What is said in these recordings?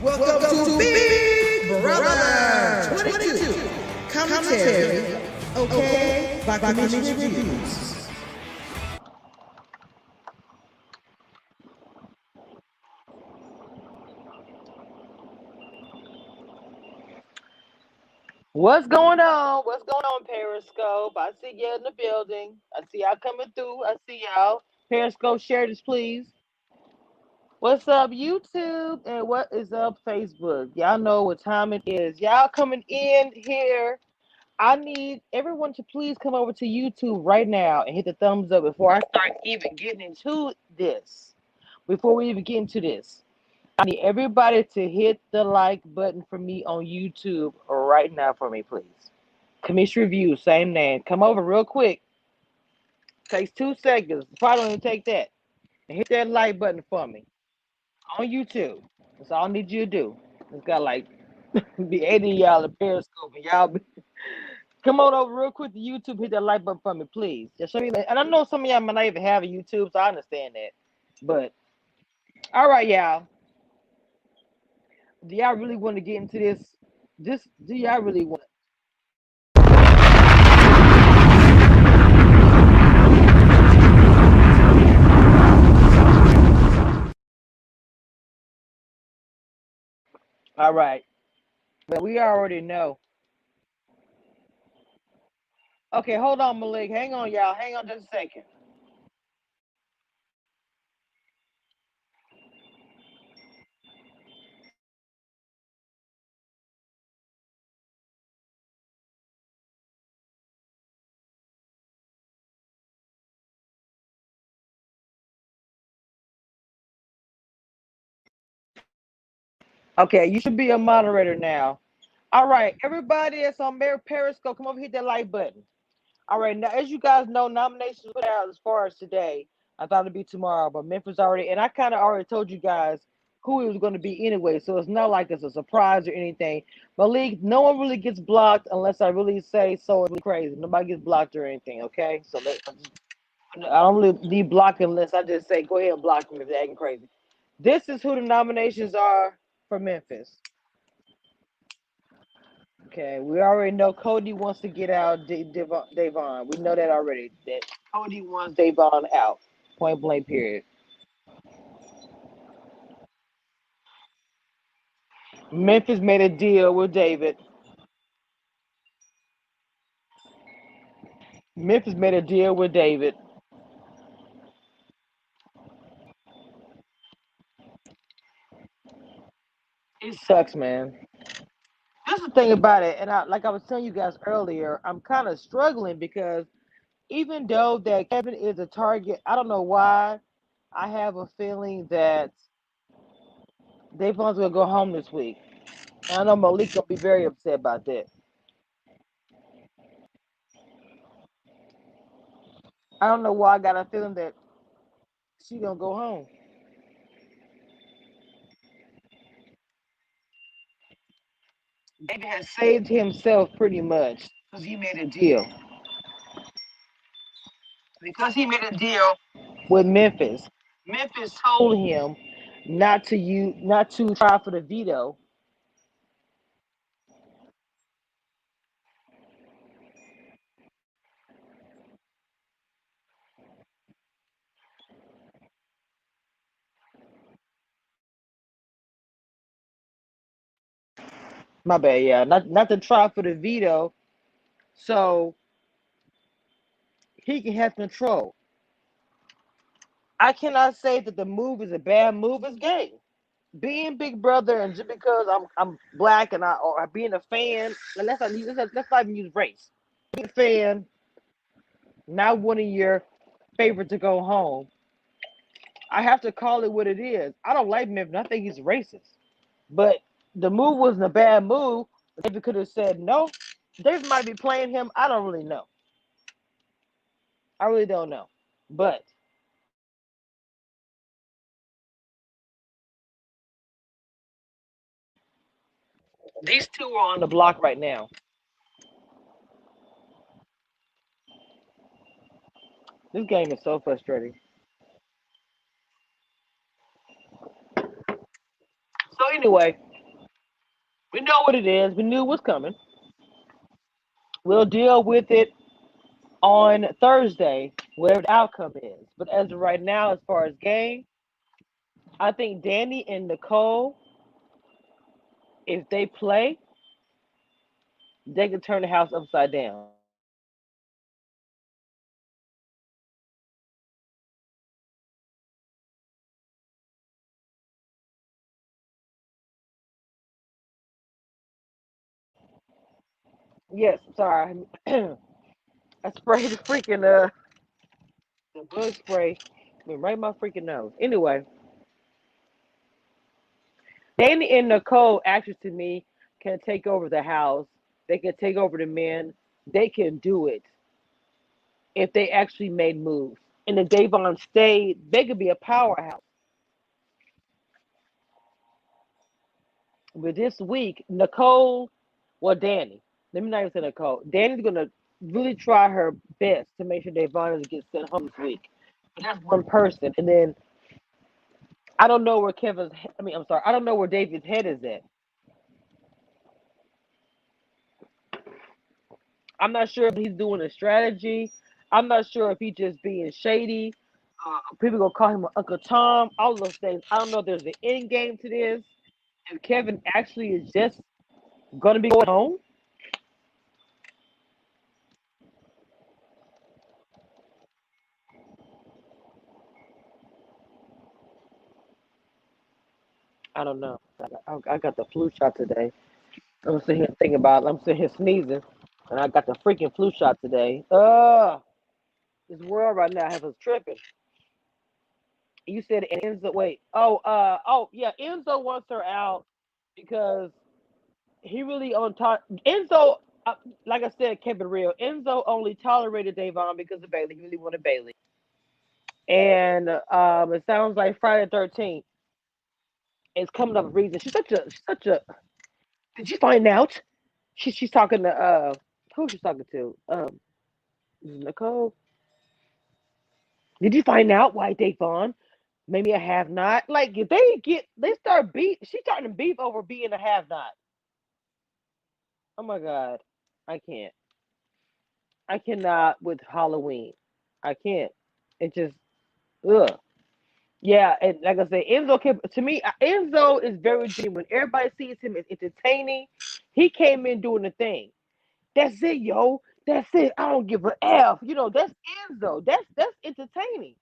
Welcome to Big Brother 22 Commentary, okay, by Commission Reviews. What's going on? What's going on, Periscope? I see you in the building. I see y'all coming through. I see y'all. Periscope, share this, please. What's up, YouTube? And what is up, Facebook? Y'all know what time it is. Y'all coming in here. I need everyone to please come over to YouTube right now and hit the thumbs up before I start even getting into this. Before we even get into this, I need everybody to hit the like button for me on YouTube right now for me, please. Commission Review, same name. Come over real quick. Takes 2 seconds. Probably don't even take that. And hit that like button for me on YouTube. That's all I need you to do. It's got like be 80 of y'all in Periscope, and y'all come on over real quick to YouTube. Hit that like button for me, please. Just show me. And I know some of y'all might not even have a YouTube, so I understand that. But all right, y'all. Do y'all really want to get into this? Do y'all really want? All right. But we already know. Okay, hold on, Malik. Hang on, y'all. Hang on just a second. Okay, you should be a moderator now. All right, everybody that's on Periscope, come over hit that like button. All right, now as you guys know, nominations put out as far as today. I thought it'd be tomorrow, but Memphis already, and I kind of already told you guys who it was going to be anyway, so it's not like it's a surprise or anything. Malik, no one really gets blocked unless I really say so. It's really crazy. Nobody gets blocked or anything. Okay, so I don't really need blocking unless I just say go ahead and block them if they're acting crazy. This is who the nominations are for Memphis. Okay, we already know Cody wants to get out Davon. We know that already. That Cody wants Davon out. Point blank, period. Memphis made a deal with David. Memphis made a deal with David. It sucks, man. That's the thing about it, and like I was telling you guys earlier, I'm kind of struggling because even though that Kevin is a target, I don't know why. I have a feeling that Davon's gonna go home this week. And I know Malik gonna be very upset about that. I don't know why I got a feeling that she gonna go home. David has saved himself pretty much because he made a deal. Because he made a deal with Memphis. Memphis told him not to try for the veto. My bad, yeah, not to try for the veto, so he can have control. I cannot say that the move is a bad move. It's gay. Being Big Brother and just because I'm black and or being a fan, and let's not even use race. Being a fan, not wanting your favorite to go home. I have to call it what it is. I don't like Memphis. I think he's racist. But the move wasn't a bad move. David could have said no. David might be playing him. I don't really know. I really don't know. But these two are on the block right now. This game is so frustrating. So anyway, We know what it is. We knew it was coming. We'll deal with it on Thursday, whatever the outcome is. But as of right now, as far as game, I think Danny and Nicole, if they play, they can turn the house upside down. Yes, sorry. I sprayed the freaking the bug spray went right in my freaking nose. Anyway, Danny and Nicole actually to me can take over the house. They can take over the men. They can do it if they actually made moves. And if Davon stayed, they could be a powerhouse. But this week, Nicole, well, Danny, let me not even say Nicole. Danny's gonna really try her best to make sure Davon doesn't get sent home this week. But that's one person, and then I don't know where Kevin's. I mean, I'm sorry, I don't know where David's head is at. I'm not sure if he's doing a strategy. I'm not sure if he's just being shady. People gonna call him Uncle Tom. All those things. I don't know if there's an end game to this. If Kevin actually is just gonna be going home, I don't know. I got the flu shot today. I'm sitting here thinking about it. I'm sitting here sneezing, and I got the freaking flu shot today. This world right now has us tripping. You said Enzo. Wait. Oh yeah. Enzo wants her out because he really on top. Enzo, like I said, kept it real. Enzo only tolerated Davon because of Bailey. He really wanted Bailey, and it sounds like Friday the 13th is coming up with reason. She's such a. Did you find out? She's talking to who she's talking to? Nicole. Did you find out why Davon made me a have not? Like if they start beef. She's starting to beef over being a have not. Oh my god, I can't. I cannot with Halloween. I can't. It just ugh. Yeah, and like I said, to me, Enzo is very genuine. Everybody sees him as entertaining. He came in doing the thing. That's it, yo. That's it. I don't give a F. That's Enzo. That's entertaining.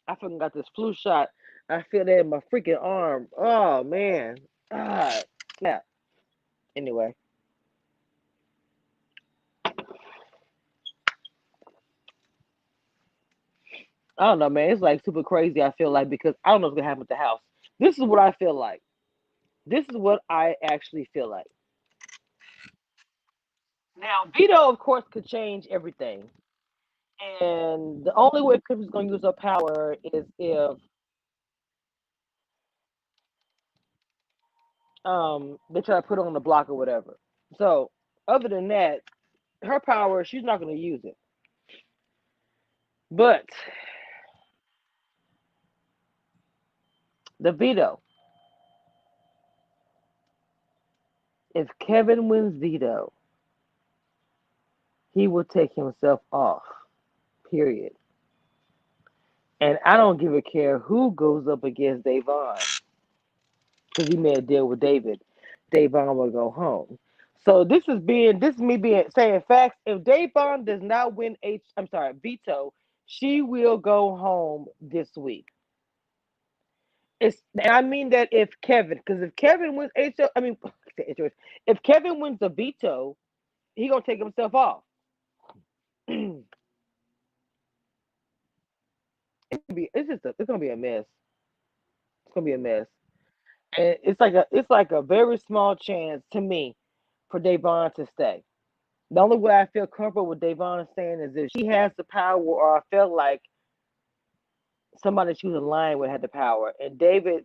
I fucking got this flu shot. I feel that in my freaking arm. Oh man. Ah, snap. Anyway, I don't know, man. It's like super crazy. I feel like because I don't know what's gonna happen with the house. This is what I feel like. This is what I actually feel like. Now, veto, of course, could change everything, and the only way Chris is gonna use her power is if they try to put her on the block or whatever. So, other than that, her power, she's not gonna use it. But the veto, if Kevin wins veto, he will take himself off. Period. And I don't give a care who goes up against Davon because he made a deal with David. Davon will go home. So this is me being saying facts. If Davon does not win I'm sorry, veto, she will go home this week. And I mean that if Kevin, because if Kevin wins HO, I mean if Kevin wins the veto, he gonna take himself off. It's gonna be a mess. It's gonna be a mess. And it's like a very small chance to me for Davon to stay. The only way I feel comfortable with Davon staying is if she has the power, or I felt like somebody she was aligned with had the power. And David,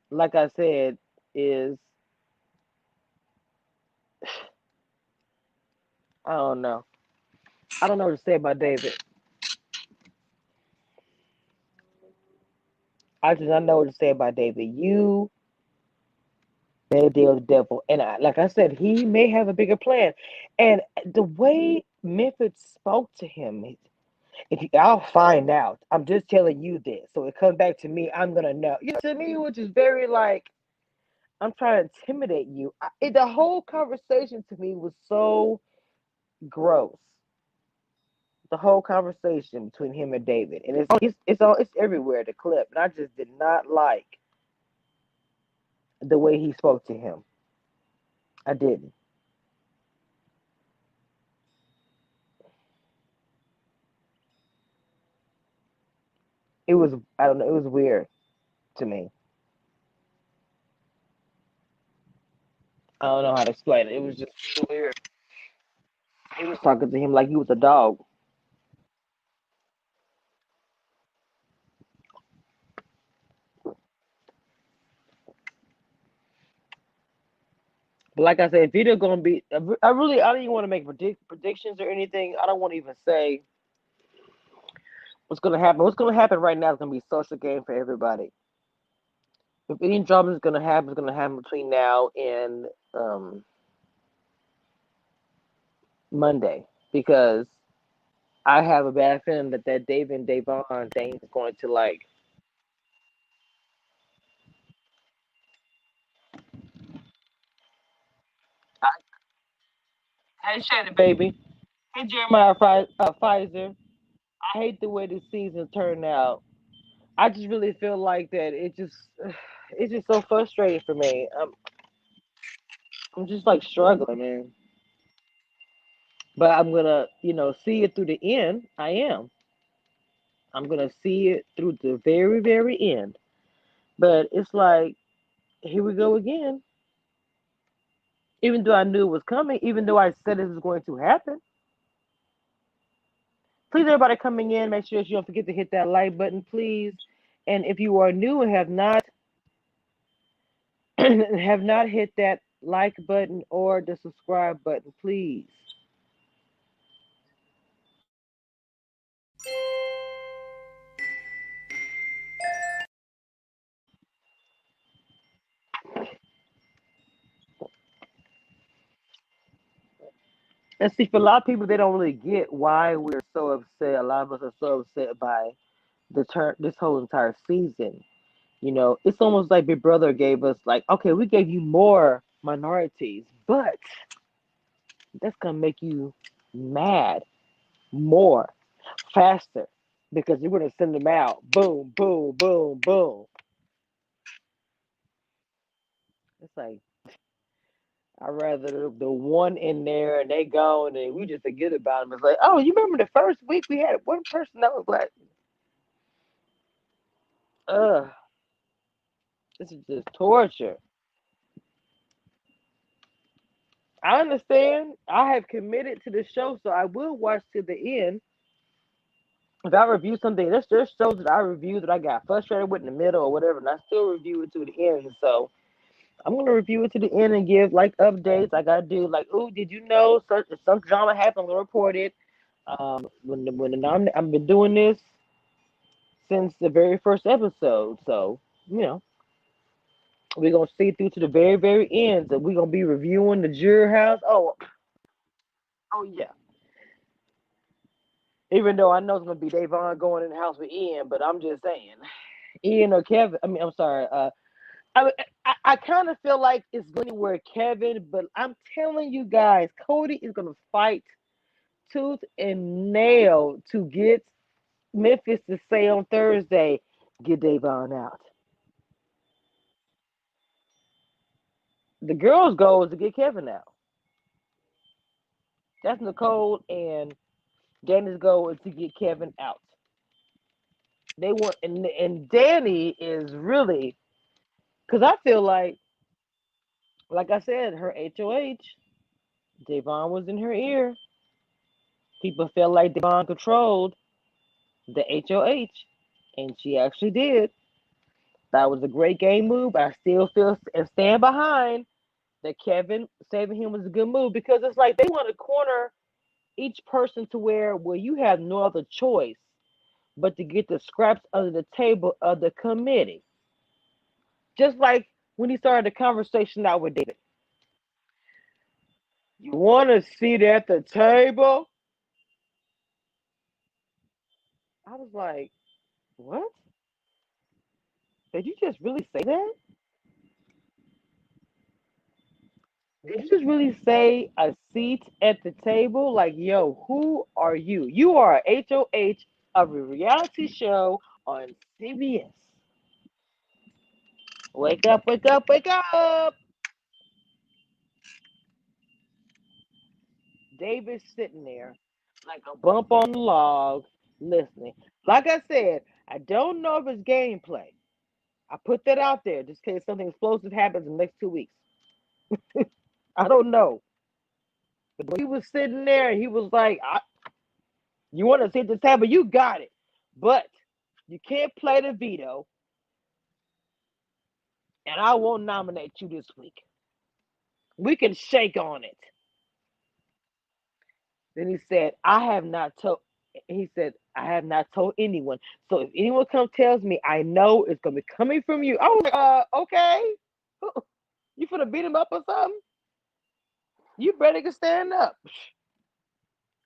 like I said, is I don't know. I don't know what to say about David. I do not know what to say about David. You made a deal with the devil, and like I said, he may have a bigger plan. And the way Memphis spoke to him, I'll find out. I'm just telling you this, so it comes back to me. I'm gonna know. To me, which is very like I'm trying to intimidate you. The whole conversation to me was so gross. The whole conversation between him and David, and it's everywhere. The clip, and I just did not like the way he spoke to him. I didn't. It was I don't know. It was weird to me. I don't know how to explain it. It was just weird. He was talking to him like he was a dog. But like I said, if either gonna be, I don't even want to make predictions or anything. I don't want to even say what's gonna happen. What's gonna happen right now is gonna be a social game for everybody. If any drama is gonna happen, it's gonna happen between now and Monday because I have a bad feeling that Dave and Davon thing is going to like. Hey, Shannon, baby. Hey, Jeremiah Pfizer. I hate the way this season turned out. I just really feel like that it's just so frustrating for me. I'm just like struggling, man. But I'm gonna, see it through the end. I am. I'm gonna see it through the very, very end. But it's like, here we go again. Even though I knew it was coming, even though I said it was going to happen. Please, everybody coming in, make sure that you don't forget to hit that like button, please. And if you are new and have not have not hit that like button or the subscribe button, please. And see, for a lot of people, they don't really get why we're so upset. A lot of us are so upset by this whole entire season. It's almost like Big Brother gave us like, okay, we gave you more minorities, but that's gonna make you mad more, faster, because you're gonna send them out. Boom, boom, boom, boom. It's like I'd rather the one in there and they gone and we just forget about them. It's like, oh, you remember the first week we had one person that was like, ugh, this is just torture. I understand. I have committed to the show, so I will watch to the end. If I review something, there's shows that I review that I got frustrated with in the middle or whatever, and I still review it to the end. So I'm gonna review it to the end and give like updates. I gotta do like, oh, did you know some drama happened? I'm gonna report it. I've been doing this since the very first episode, so you know we're gonna see through to the very very end. So we're gonna be reviewing the Juror House. Oh yeah. Even though I know it's gonna be Davon going in the house with Ian, but I'm just saying, Ian or Kevin. I mean, I'm sorry. I kind of feel like it's going to where Kevin, but I'm telling you guys, Cody is gonna fight tooth and nail to get Memphis to say on Thursday, get Davon out. The girls' goal is to get Kevin out. That's Nicole and Danny's goal is to get Kevin out. They want and Danny is really because I feel like I said, her HOH, Davon was in her ear. People felt like Davon controlled the HOH, and she actually did. That was a great game move. I still feel and stand behind that Kevin saving him was a good move because it's like they want to corner each person to where you have no other choice but to get the scraps under the table of the committee. Just like when he started the conversation out with David. You want to sit at the table? I was like, what? Did you just really say that? Did you just really say a seat at the table? Like, yo, who are you? You are a HOH of a reality show on CBS. Wake up, wake up, wake up. David's sitting there like a bump on the log, listening. Like I said, I don't know if it's gameplay. I put that out there just in case something explosive happens in the next 2 weeks. I don't know. But he was sitting there and he was like, you want to sit at the table? You got it. But you can't play the veto, and I won't nominate you this week. We can shake on it. Then he said, I have not told anyone. So if anyone comes tells me, I know it's gonna be coming from you. I was like, okay. You finna beat him up or something? You better can stand up.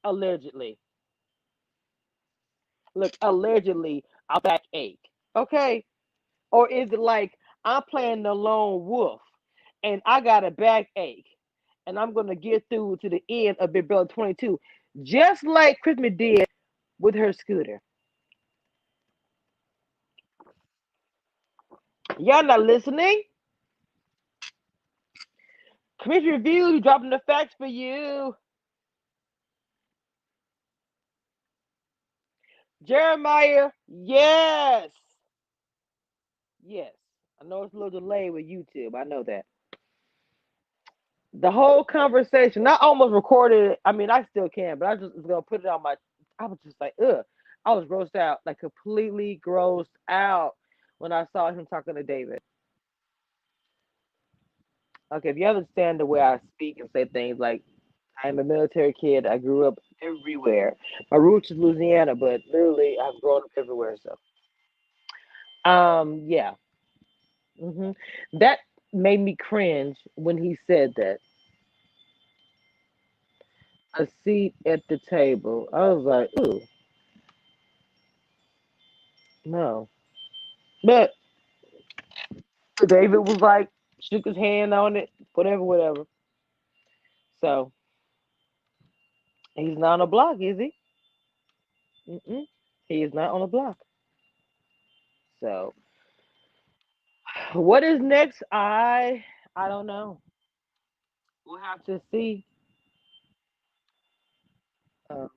Allegedly. Look, allegedly, I'll back ache. Okay? Or is it like I'm playing the lone wolf and I got a backache and I'm gonna get through to the end of Big Brother 22, just like Christmas did with her scooter. Y'all not listening? Commission review, dropping the facts for you. Jeremiah, yes. Yes. I know it's a little delay with YouTube. I know that. The whole conversation, I almost recorded it. I mean, I still can, but I just was gonna put it on my. I was just like, ugh. I was grossed out, like completely grossed out when I saw him talking to David. Okay, if you understand the way I speak and say things, like I'm a military kid. I grew up everywhere. My roots is Louisiana, but literally I've grown up everywhere. So, yeah. That made me cringe when he said that. A seat at the table. I was like, ooh, no. But David was like, shook his hand on it, whatever, whatever. So he's not on the block, is he? Mm-mm. He is not on the block. So what is next? I don't know. We'll have to see. Um,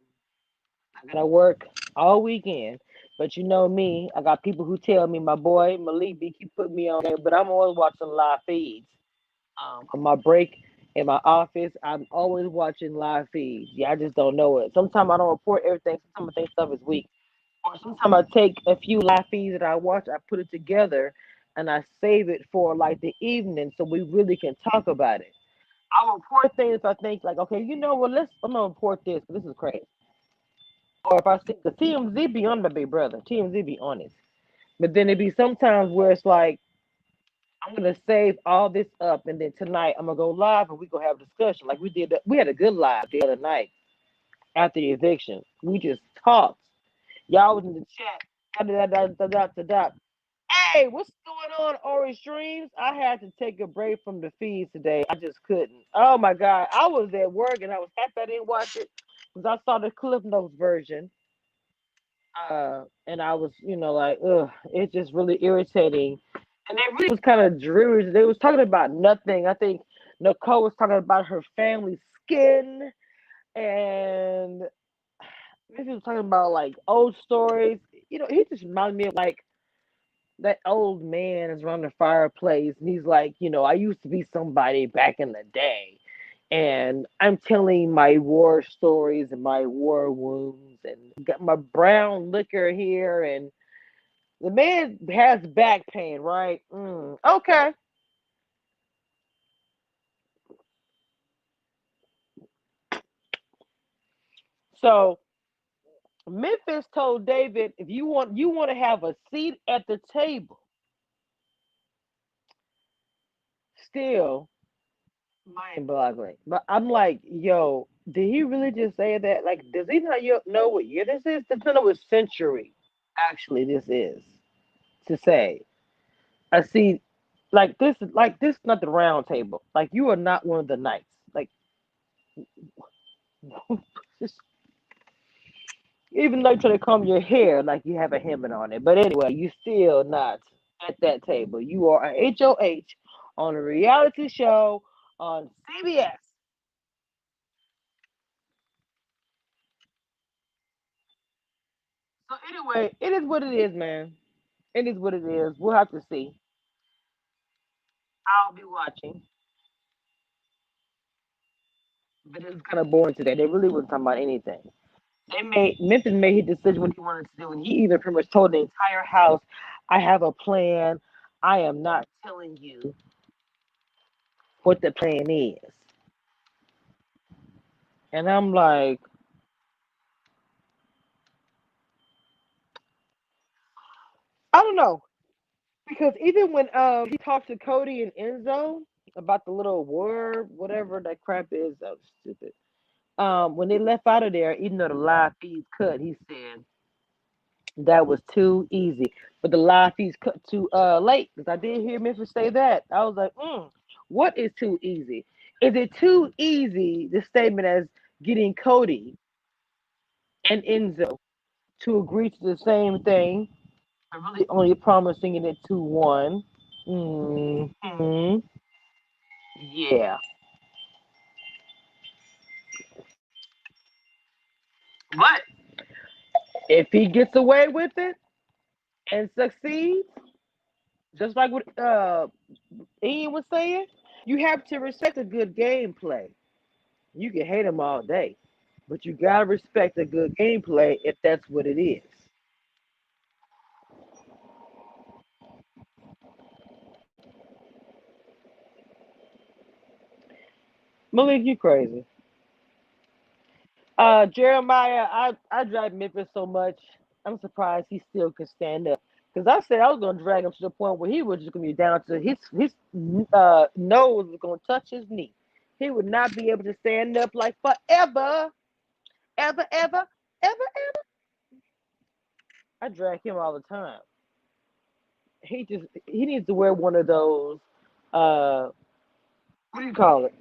I gotta work all weekend. But you know me, I got people who tell me my boy Malik be keep putting me on there, but I'm always watching live feeds. On my break in my office, I'm always watching live feeds. Yeah, I just don't know it. Sometimes I don't report everything. Sometimes I think stuff is weak. Or sometimes I take a few live feeds that I watch, I put it together, and I save it for like the evening so we really can talk about it. I'll report things if I think like, okay, you know what? I'm gonna report this. This is crazy. Or if I see the TMZ be on my big brother, TMZ be honest. But then it be sometimes where it's like I'm gonna save all this up, and then tonight I'm gonna go live and we gonna have a discussion like we did. We had a good live the other night after the eviction. We just talked. Y'all was in the chat. Da, da, da, da, da, da, da. Hey, what's going on, Orange Streams? I had to take a break from the feeds today. I just couldn't. Oh my God, I was at work and I was happy I didn't watch it because I saw the Cliff Notes version. And I was, like, ugh, it's just really irritating. And it really was kind of dreary. They was talking about nothing. I think Nicole was talking about her family skin, and maybe was talking about like old stories. He just reminded me of like that old man is around the fireplace, and he's like, I used to be somebody back in the day. And I'm telling my war stories and my war wounds, and got my brown liquor here, and the man has back pain, right? Okay. So Memphis told David, if you want to have a seat at the table, still mind boggling. But I'm like, yo, did he really just say that? Like, does he not know what year this is? Depending on what century actually this is to say. I see, like this is not the round table. Like you are not one of the knights. Like just even though you try to comb your hair like you have a helmet on it. But anyway, you still not at that table. You are a HOH on a reality show on CBS. So anyway, it is what it is, man. It is what it is. We'll have to see. I'll be watching. But it's kind of boring today. They really wasn't talking about anything. Memphis made his decision what he wanted to do, and he even pretty much told the entire house, "I have a plan. I am not telling you what the plan is." And I'm like, I don't know, because even when he talked to Cody and Enzo about the little war, whatever that crap is, that was stupid. When they left out of there, even though the live feed cut, he said that was too easy. But the live feeds cut too late because I did hear Memphis say that. I was like, what is too easy? Is it too easy, the statement as getting Cody and Enzo to agree to the same thing, but really only promising it to one? Hmm. Yeah. But if he gets away with it and succeeds, just like what Ian was saying, you have to respect a good gameplay. You can hate him all day, but you gotta respect a good gameplay if that's what it is. Malik, you crazy. Jeremiah, I drive Memphis so much. I'm surprised he still can stand up. Because I said I was gonna drag him to the point where he was just gonna be down to his nose was gonna touch his knee. He would not be able to stand up like forever, ever, ever, ever. I drag him all the time. He needs to wear one of those what do you call it?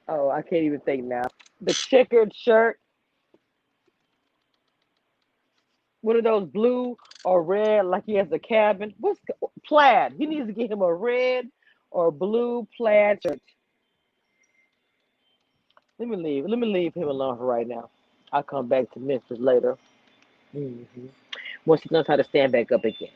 Oh, I can't even think now. The checkered shirt, one of those blue or red, like he has a cabin. What's plaid? He needs to get him a red or blue plaid shirt. Let me leave. Let me leave him alone for right now. I'll come back to Memphis later. hmm Once he knows how to stand back up again.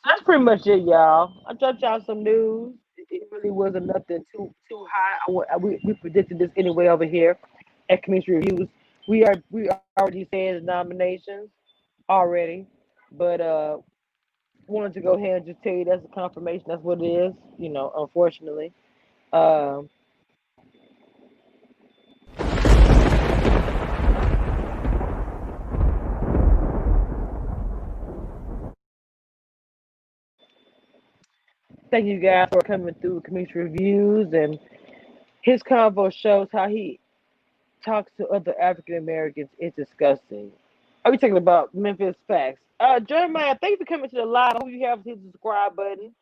So that's pretty much it, y'all. I dropped y'all some news. It really wasn't nothing too high. We predicted this anyway over here at Community Reviews. We already said the nominations already, but wanted to go ahead and just tell you that's a confirmation. That's what it is. Unfortunately. Um, Thank you guys for coming through Community Reviews, and his convo shows how he talks to other African Americans. It's disgusting. Are we talking about Memphis facts? Jeremiah, thank you for coming to the live. I hope you have hit the subscribe button,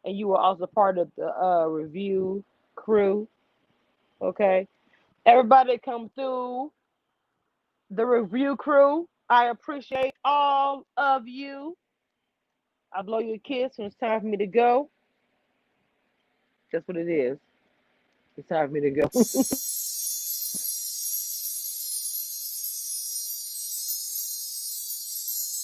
and you are also part of the review crew. Okay, everybody that come through the review crew. I appreciate all of you. I blow you a kiss when it's time for me to go. That's what it is. It's time for me to go.